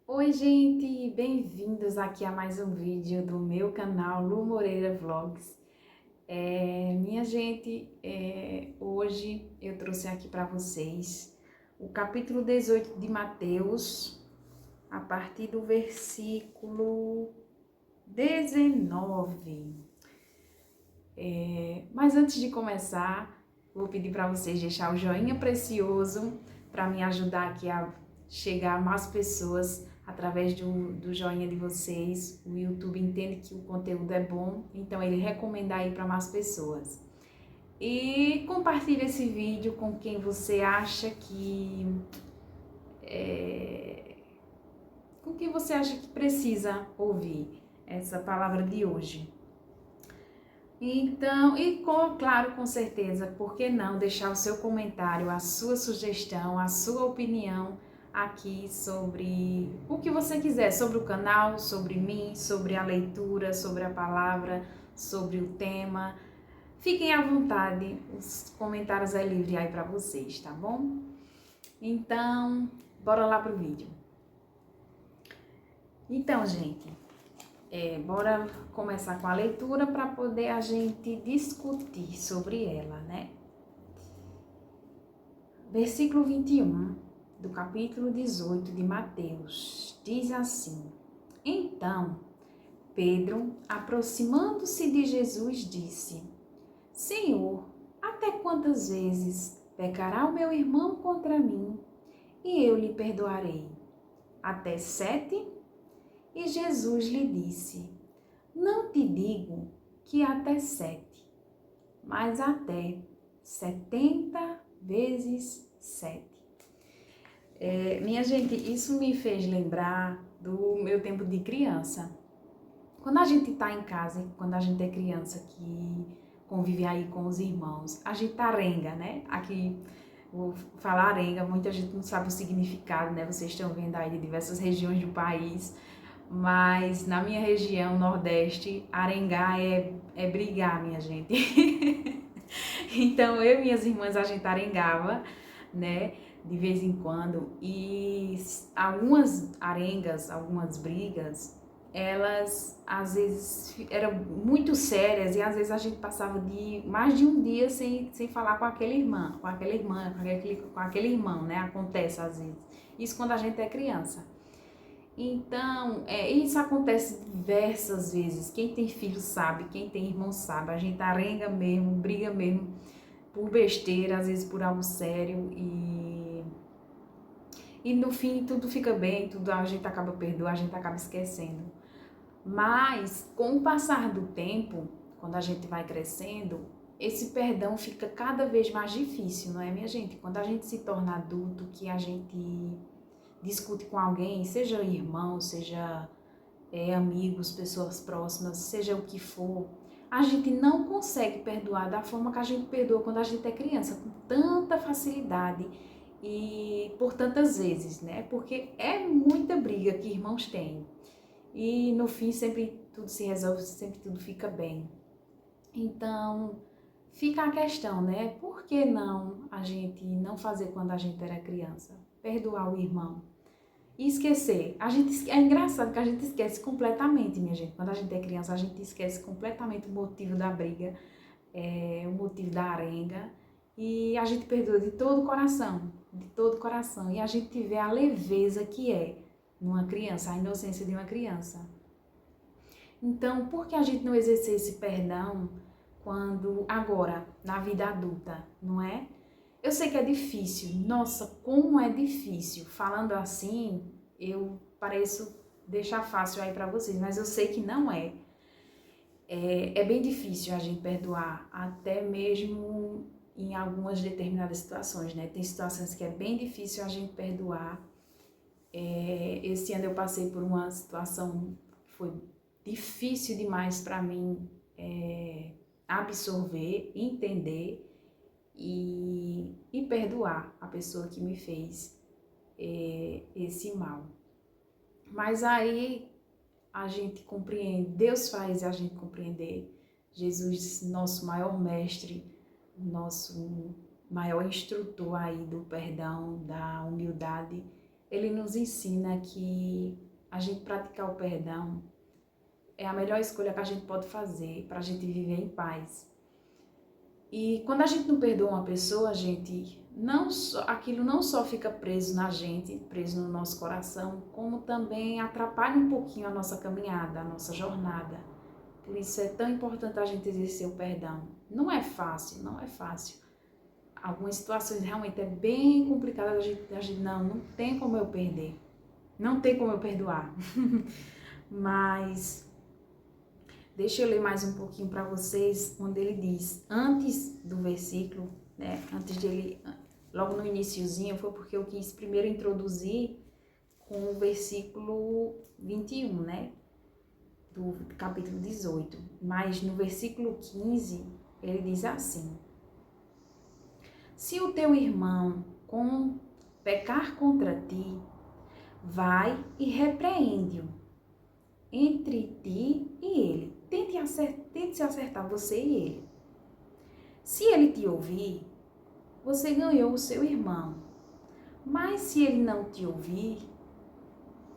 Oi, gente, bem-vindos aqui a mais um vídeo do meu canal Lu Moreira Vlogs. Minha gente, hoje eu trouxe aqui para vocês o capítulo 18 de Mateus, a partir do versículo 19. Mas antes de começar, vou pedir para vocês deixar o joinha precioso para me ajudar aqui a chegar a mais pessoas através do joinha de vocês. O YouTube entende que o conteúdo é bom, então ele recomenda aí para mais pessoas. E compartilhe esse vídeo com quem você acha que precisa ouvir essa palavra de hoje. Então, claro, com certeza, por que não deixar o seu comentário, a sua sugestão, a sua opinião aqui sobre o que você quiser, sobre o canal, sobre mim, sobre a leitura, sobre a palavra, sobre o tema. Fiquem à vontade, os comentários é livre aí para vocês, tá bom? Então, bora lá pro vídeo. Então, gente, bora começar com a leitura para poder a gente discutir sobre ela, né? Versículo 21 do capítulo 18 de Mateus diz assim: Então, Pedro, aproximando-se de Jesus, disse: Senhor, até quantas vezes pecará o meu irmão contra mim e eu lhe perdoarei? Até 7? E Jesus lhe disse: Não te digo que até 7, mas até 70 vezes 7. Minha gente, isso me fez lembrar do meu tempo de criança. Quando a gente tá em casa, quando a gente é criança que convive aí com os irmãos, a gente arenga, né? Aqui, vou falar arenga, muita gente não sabe o significado, né? Vocês estão vendo aí de diversas regiões do país. Mas na minha região, Nordeste, arengar é brigar, minha gente. Então, eu e minhas irmãs, a gente arengava, né, de vez em quando. E algumas arengas, algumas brigas, elas, às vezes, eram muito sérias. E, às vezes, a gente passava mais de um dia sem falar com aquele irmão, com aquele irmão, né? Acontece, às vezes. Isso quando a gente é criança. Então, isso acontece diversas vezes. Quem tem filho sabe, quem tem irmão sabe. A gente arenga mesmo, briga mesmo por besteira, às vezes por algo sério. E no fim tudo fica bem, tudo a gente acaba perdoando, a gente acaba esquecendo. Mas com o passar do tempo, quando a gente vai crescendo, esse perdão fica cada vez mais difícil, não é, minha gente? Quando a gente se torna adulto, que a gente discute com alguém, seja irmão, seja amigos, pessoas próximas, seja o que for, a gente não consegue perdoar da forma que a gente perdoa quando a gente é criança, com tanta facilidade e por tantas vezes, né? Porque é muita briga que irmãos têm. E no fim sempre tudo se resolve, sempre tudo fica bem. Então, fica a questão, né? Por que não a gente não fazer quando a gente era criança? Perdoar o irmão. E esquecer. É engraçado que a gente esquece completamente, minha gente. Quando a gente é criança, a gente esquece completamente o motivo da briga, o motivo da arenga. E a gente perdoa de todo o coração, de todo o coração. E a gente vê a leveza que é numa criança, a inocência de uma criança. Então, por que a gente não exercer esse perdão agora, na vida adulta, não é? Eu sei que é difícil, nossa, como é difícil. Falando assim, eu pareço deixar fácil aí pra vocês, mas eu sei que não é. É bem difícil a gente perdoar, até mesmo em algumas determinadas situações, né? Tem situações que é bem difícil a gente perdoar. Esse ano eu passei por uma situação que foi difícil demais pra mim absorver, entender e perdoar a pessoa que me fez esse mal. Mas aí a gente compreende, Deus faz a gente compreender. Jesus, nosso maior mestre, nosso maior instrutor aí do perdão, da humildade, ele nos ensina que a gente praticar o perdão é a melhor escolha que a gente pode fazer para a gente viver em paz. E quando a gente não perdoa uma pessoa, aquilo não só fica preso na gente, preso no nosso coração, como também atrapalha um pouquinho a nossa caminhada, a nossa jornada. Por isso é tão importante a gente exercer o perdão. Não é fácil, não é fácil. Algumas situações realmente é bem complicado, a gente não tem como eu perder, não tem como eu perdoar. Mas deixa eu ler mais um pouquinho para vocês, onde ele diz, antes do versículo, né, antes de ele, logo no iniciozinho, foi porque eu quis primeiro introduzir com o versículo 21, né, do capítulo 18. Mas no versículo 15, ele diz assim: se o teu irmão pecar contra ti, vai e repreende-o entre ti e ele. Tente se acertar você e ele. Se ele te ouvir, você ganhou o seu irmão. Mas se ele não te ouvir,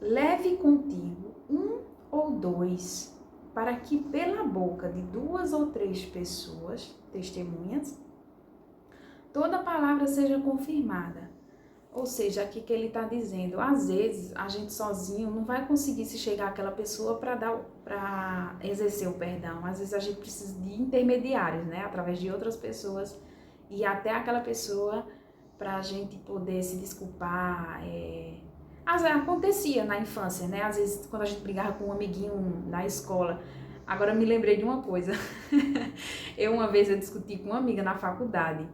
leve contigo um ou dois, para que pela boca de 2 ou 3 pessoas, testemunhas, toda palavra seja confirmada. Ou seja, aqui que ele está dizendo, às vezes a gente sozinho não vai conseguir se chegar àquela pessoa para exercer o perdão. Às vezes a gente precisa de intermediários, né? Através de outras pessoas e até aquela pessoa para a gente poder se desculpar. Às vezes acontecia na infância, né? Às vezes quando a gente brigava com um amiguinho na escola. Agora eu me lembrei de uma coisa. Uma vez eu discuti com uma amiga na faculdade.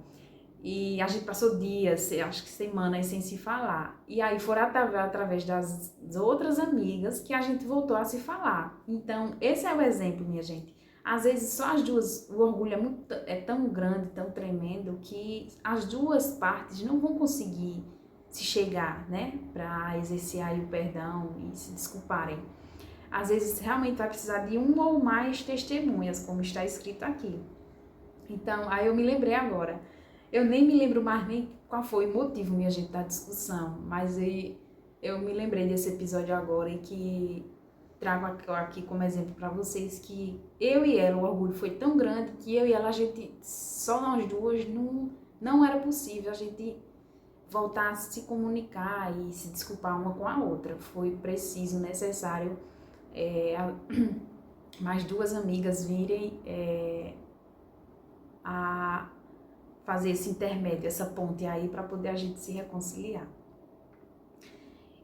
E a gente passou dias, acho que semanas sem se falar. E aí foram através das outras amigas que a gente voltou a se falar. Então, esse é o exemplo, minha gente. Às vezes só as duas, o orgulho é tão grande, tão tremendo, que as duas partes não vão conseguir se chegar, né? Para exercer aí o perdão e se desculparem. Às vezes realmente vai precisar de um ou mais testemunhas, como está escrito aqui. Então, aí eu me lembrei agora. Eu nem me lembro mais nem qual foi o motivo, minha gente, da discussão, mas eu me lembrei desse episódio agora e que trago aqui como exemplo para vocês que eu e ela, o orgulho foi tão grande que eu e ela, só nós duas, não era possível a gente voltar a se comunicar e se desculpar uma com a outra. Foi preciso, necessário, mais 2 amigas virem a fazer esse intermédio, essa ponte aí para poder a gente se reconciliar.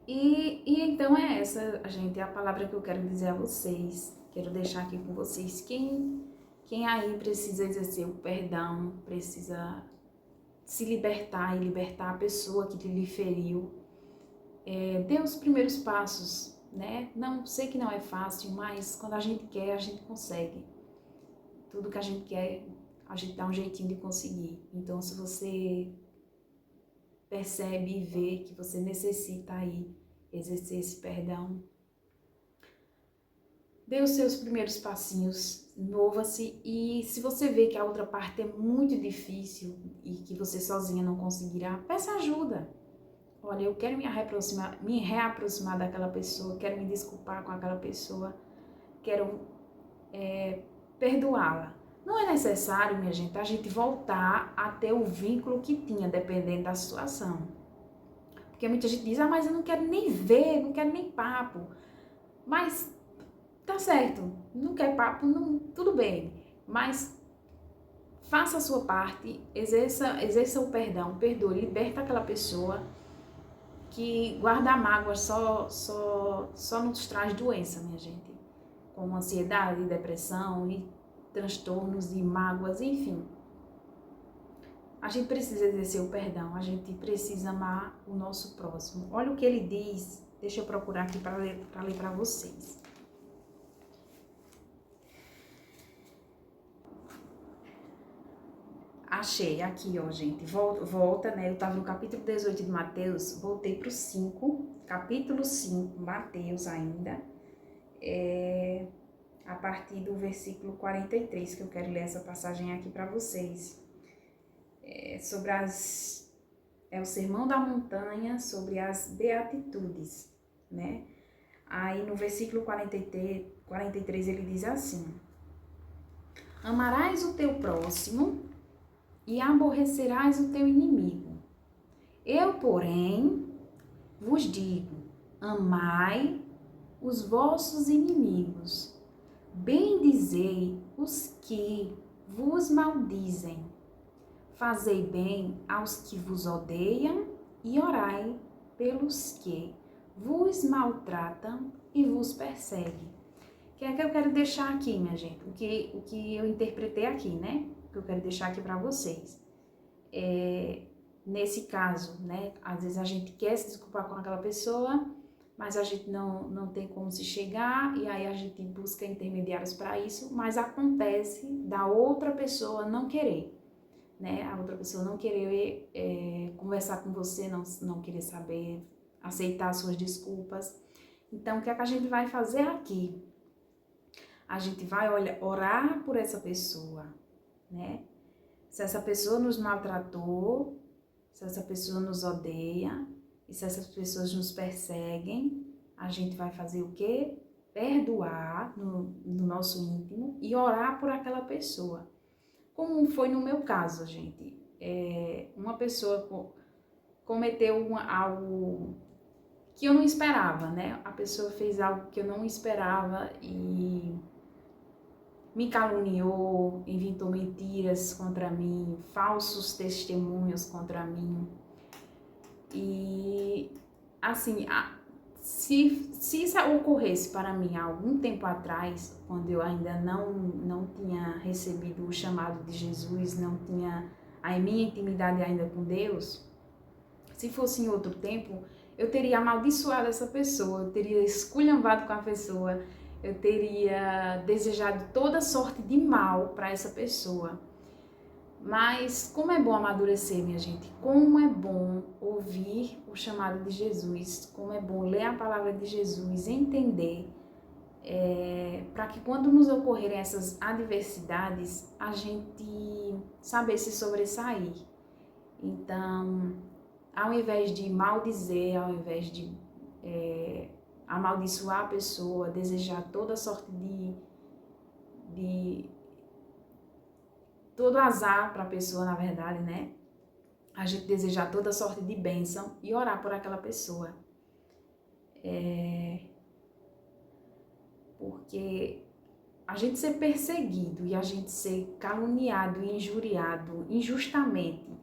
E então é essa, gente, é a palavra que eu quero dizer a vocês. Quero deixar aqui com vocês. Quem aí precisa exercer o perdão, precisa se libertar e libertar a pessoa que lhe feriu, dê os primeiros passos, né? Não sei que não é fácil, mas quando a gente quer, a gente consegue. Tudo que a gente quer, a gente dá um jeitinho de conseguir. Então, se você percebe e vê que você necessita aí exercer esse perdão, dê os seus primeiros passinhos, mova-se, e se você vê que a outra parte é muito difícil e que você sozinha não conseguirá, peça ajuda. Olha, eu quero me reaproximar daquela pessoa, quero me desculpar com aquela pessoa, quero perdoá-la. Não é necessário, minha gente, a gente voltar a ter o vínculo que tinha, dependendo da situação. Porque muita gente diz, mas eu não quero nem ver, não quero nem papo. Mas tá certo, não quer papo, não, tudo bem. Mas faça a sua parte, exerça o perdão, perdoe, liberta aquela pessoa, que guardar mágoa só nos traz doença, minha gente. Como ansiedade, depressão e transtornos e mágoas, enfim. A gente precisa exercer o perdão, a gente precisa amar o nosso próximo. Olha o que ele diz, deixa eu procurar aqui para ler para vocês. Achei aqui, ó, gente, volta, né, eu estava no capítulo 18 de Mateus, voltei para o 5, capítulo 5, Mateus ainda, a partir do versículo 43, que eu quero ler essa passagem aqui para vocês. Sobre é o Sermão da Montanha sobre as Beatitudes, né? Aí no versículo 43 ele diz assim: amarás o teu próximo e aborrecerás o teu inimigo. Eu, porém, vos digo, amai os vossos inimigos, bendizei os que vos maldizem, fazei bem aos que vos odeiam e orai pelos que vos maltratam e vos perseguem. O que é que eu quero deixar aqui, minha gente? O que eu interpretei aqui, né? O que eu quero deixar aqui para vocês. Nesse caso, né? Às vezes a gente quer se desculpar com aquela pessoa, mas a gente não tem como se chegar, e aí a gente busca intermediários para isso, mas acontece da outra pessoa não querer, né? A outra pessoa não querer conversar com você, não querer saber, aceitar suas desculpas. Então, o que é que a gente vai fazer aqui? A gente vai orar por essa pessoa, né? Se essa pessoa nos maltratou, se essa pessoa nos odeia, e se essas pessoas nos perseguem, a gente vai fazer o quê? Perdoar no nosso íntimo e orar por aquela pessoa. Como foi no meu caso, gente. Uma pessoa cometeu algo que eu não esperava, né? A pessoa fez algo que eu não esperava e me caluniou, inventou mentiras contra mim, falsos testemunhos contra mim. E, assim, se isso ocorresse para mim há algum tempo atrás, quando eu ainda não tinha recebido o chamado de Jesus, não tinha a minha intimidade ainda com Deus, se fosse em outro tempo, eu teria amaldiçoado essa pessoa, eu teria esculhambado com a pessoa, eu teria desejado toda sorte de mal para essa pessoa. Mas como é bom amadurecer, minha gente, como é bom ouvir o chamado de Jesus, como é bom ler a palavra de Jesus, entender, para que quando nos ocorrerem essas adversidades, a gente saber se sobressair. Então, ao invés de maldizer, ao invés de amaldiçoar a pessoa, desejar toda sorte de todo azar para a pessoa, na verdade, né? A gente desejar toda sorte de bênção e orar por aquela pessoa. Porque a gente ser perseguido e a gente ser caluniado e injuriado injustamente,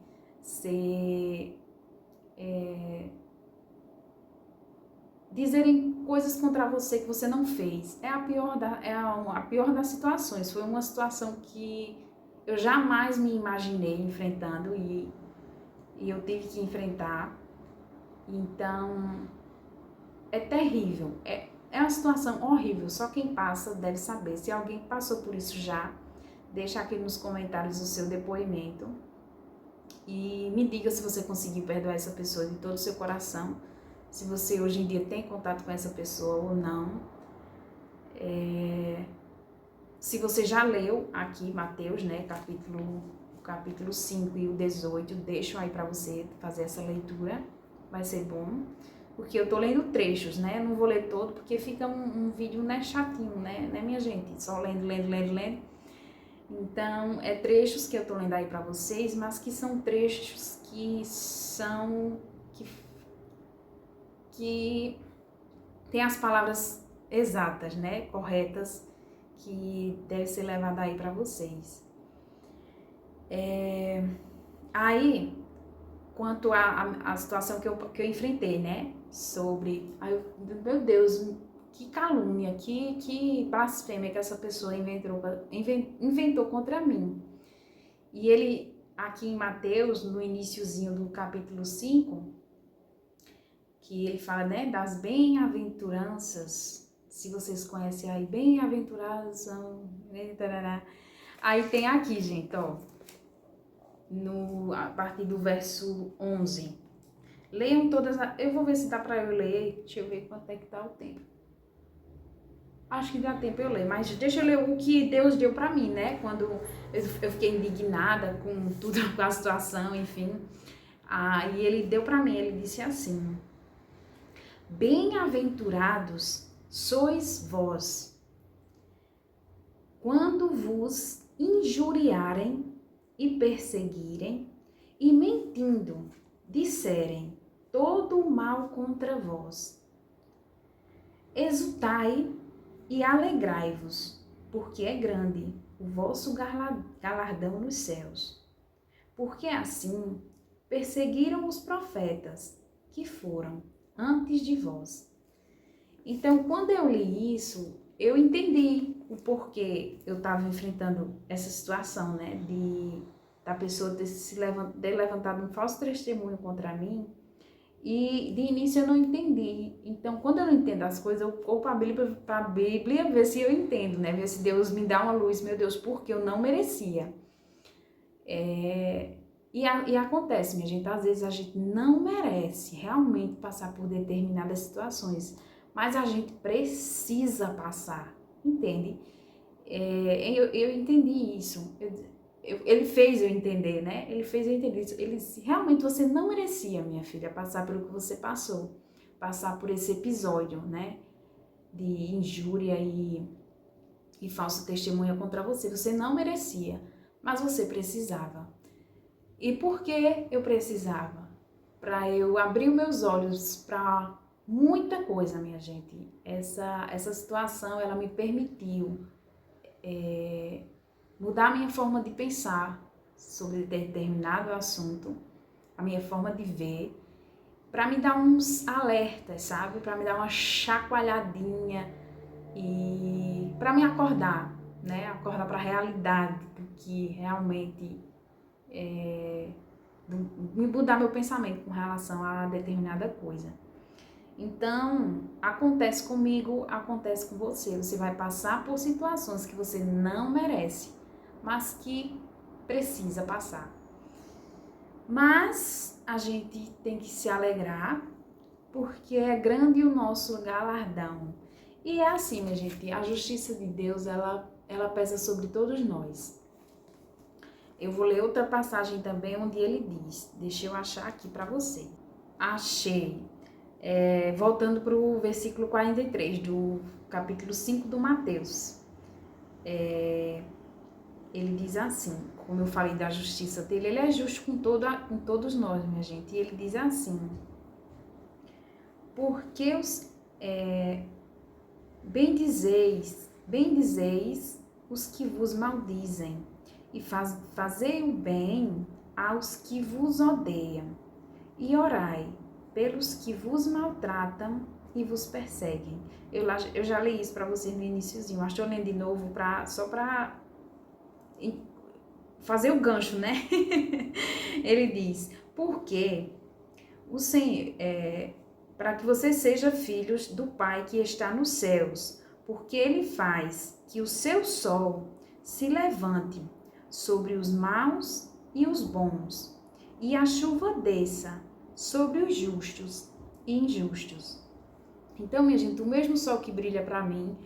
dizerem coisas contra você que você não fez, é a pior das situações. Foi uma situação que eu jamais me imaginei enfrentando e eu tive que enfrentar. Então, é terrível, é uma situação horrível, só quem passa deve saber. Se alguém passou por isso já, deixa aqui nos comentários o seu depoimento e me diga se você conseguiu perdoar essa pessoa de todo o seu coração, se você hoje em dia tem contato com essa pessoa ou não. Se você já leu aqui Mateus, né, capítulo 5 e o 18, deixo aí para você fazer essa leitura, vai ser bom, porque eu tô lendo trechos, né, não vou ler todo, porque fica um vídeo, né, chatinho, né, minha gente, só lendo. Então, trechos que eu tô lendo aí para vocês, mas que são trechos que tem as palavras exatas, né, corretas, que deve ser levada aí para vocês. Aí, quanto à situação que eu enfrentei, né, sobre, meu Deus, que calúnia, que blasfêmia que essa pessoa inventou contra mim. E ele, aqui em Mateus, no iniciozinho do capítulo 5, que ele fala, né, das bem-aventuranças, se vocês conhecem aí, bem-aventurados são, aí tem aqui, gente, ó, a partir do verso 11, leiam todas, eu vou ver se dá pra eu ler, deixa eu ver quanto é que tá o tempo. Acho que dá tempo eu ler, mas deixa eu ler o que Deus deu pra mim, né, quando eu fiquei indignada com tudo, com a situação, enfim. E ele deu para mim, ele disse assim: bem-aventurados sois vós, quando vos injuriarem e perseguirem, e mentindo disserem todo o mal contra vós. Exultai e alegrai-vos, porque é grande o vosso galardão nos céus. Porque assim perseguiram os profetas que foram antes de vós. Então, quando eu li isso, eu entendi o porquê eu estava enfrentando essa situação, né? Da pessoa ter levantado um falso testemunho contra mim. E de início eu não entendi. Então, quando eu não entendo as coisas, eu vou para a Bíblia ver se eu entendo, né? Ver se Deus me dá uma luz. Meu Deus, porque eu não merecia. E acontece, minha gente, às vezes a gente não merece realmente passar por determinadas situações, mas a gente precisa passar, entende? Eu entendi isso. Ele fez eu entender, né? Ele fez eu entender isso. Ele disse, realmente você não merecia, minha filha, passar pelo que você passou. Passar por esse episódio, né? De injúria e falso testemunho contra você. Você não merecia, mas você precisava. E por que eu precisava? Para eu abrir os meus olhos para muita coisa, minha gente. Essa situação, ela me permitiu mudar a minha forma de pensar sobre determinado assunto, a minha forma de ver, para me dar uns alertas, sabe? Para me dar uma chacoalhadinha e para me acordar, né? Acordar para a realidade do que realmente me mudar meu pensamento com relação a determinada coisa. Então, acontece comigo, acontece com você. Você vai passar por situações que você não merece, mas que precisa passar. Mas a gente tem que se alegrar, porque é grande o nosso galardão. E é assim, minha gente, a justiça de Deus, ela pesa sobre todos nós. Eu vou ler outra passagem também, onde ele diz, deixa eu achar aqui para você. Achei. Voltando para o versículo 43 do capítulo 5 do Mateus. Ele diz assim, como eu falei da justiça dele, ele é justo com todos nós, minha gente. E ele diz assim, porque bendizeis os que vos maldizem, e fazei o bem aos que vos odeiam, e orai pelos que vos maltratam e vos perseguem. Eu já li isso para vocês no iniciozinho, mas estou lendo de novo só para fazer o gancho, né? Ele diz, porque o Senhor, para que você seja filhos do Pai que está nos céus, porque Ele faz que o seu sol se levante sobre os maus e os bons, e a chuva desça sobre os justos e injustos. Então, minha gente, o mesmo sol que brilha para mim,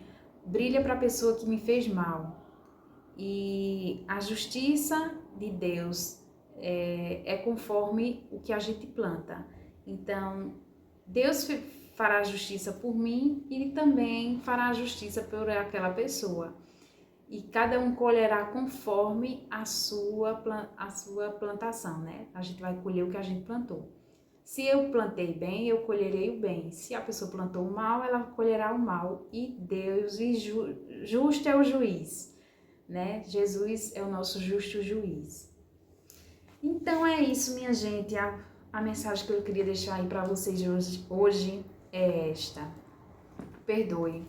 brilha para a pessoa que me fez mal. E a justiça de Deus é conforme o que a gente planta. Então, Deus fará justiça por mim e também fará justiça por aquela pessoa. E cada um colherá conforme a sua plantação, né? A gente vai colher o que a gente plantou. Se eu plantei bem, eu colherei o bem. Se a pessoa plantou o mal, ela colherá o mal. E Deus, justo é o juiz, né? Jesus é o nosso justo juiz. Então é isso, minha gente. A mensagem que eu queria deixar aí para vocês hoje é esta. Perdoe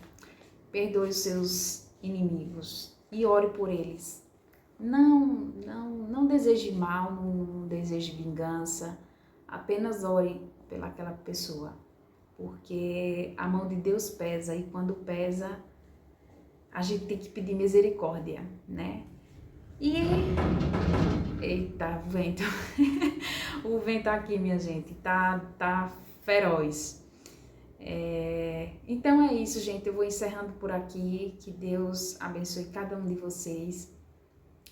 os seus inimigos e ore por eles. Não deseje mal, não deseje vingança. Apenas ore pelaquela pessoa, porque a mão de Deus pesa e quando pesa, a gente tem que pedir misericórdia, né? E eita, o vento. O vento aqui, minha gente, tá feroz. Então é isso, gente. Eu vou encerrando por aqui. Que Deus abençoe cada um de vocês.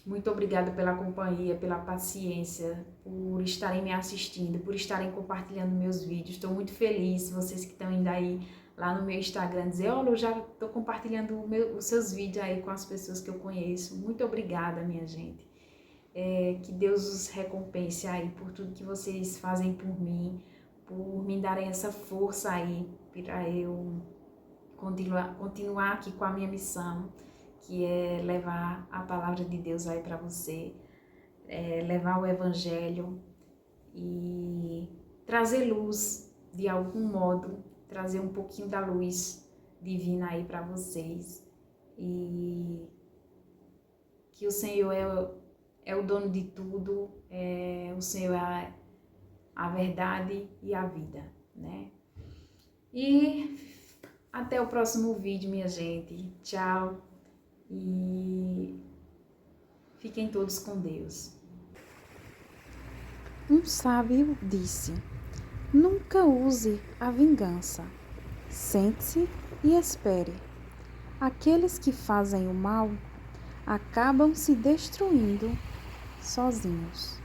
Muito obrigada pela companhia, pela paciência, por estarem me assistindo, por estarem compartilhando meus vídeos. Estou muito feliz, vocês que estão indo aí lá no meu Instagram, dizer, olha, eu já estou compartilhando os seus vídeos aí com as pessoas que eu conheço. Muito obrigada, minha gente. Que Deus os recompense aí por tudo que vocês fazem por mim, por me darem essa força aí para eu continuar aqui com a minha missão, que é levar a palavra de Deus aí para você, levar o evangelho e trazer luz de algum modo, trazer um pouquinho da luz divina aí para vocês. E que o Senhor é o dono de tudo, o Senhor é a verdade e a vida, né? E até o próximo vídeo, minha gente. Tchau e fiquem todos com Deus. Um sábio disse: nunca use a vingança. Sente-se e espere. Aqueles que fazem o mal acabam se destruindo sozinhos.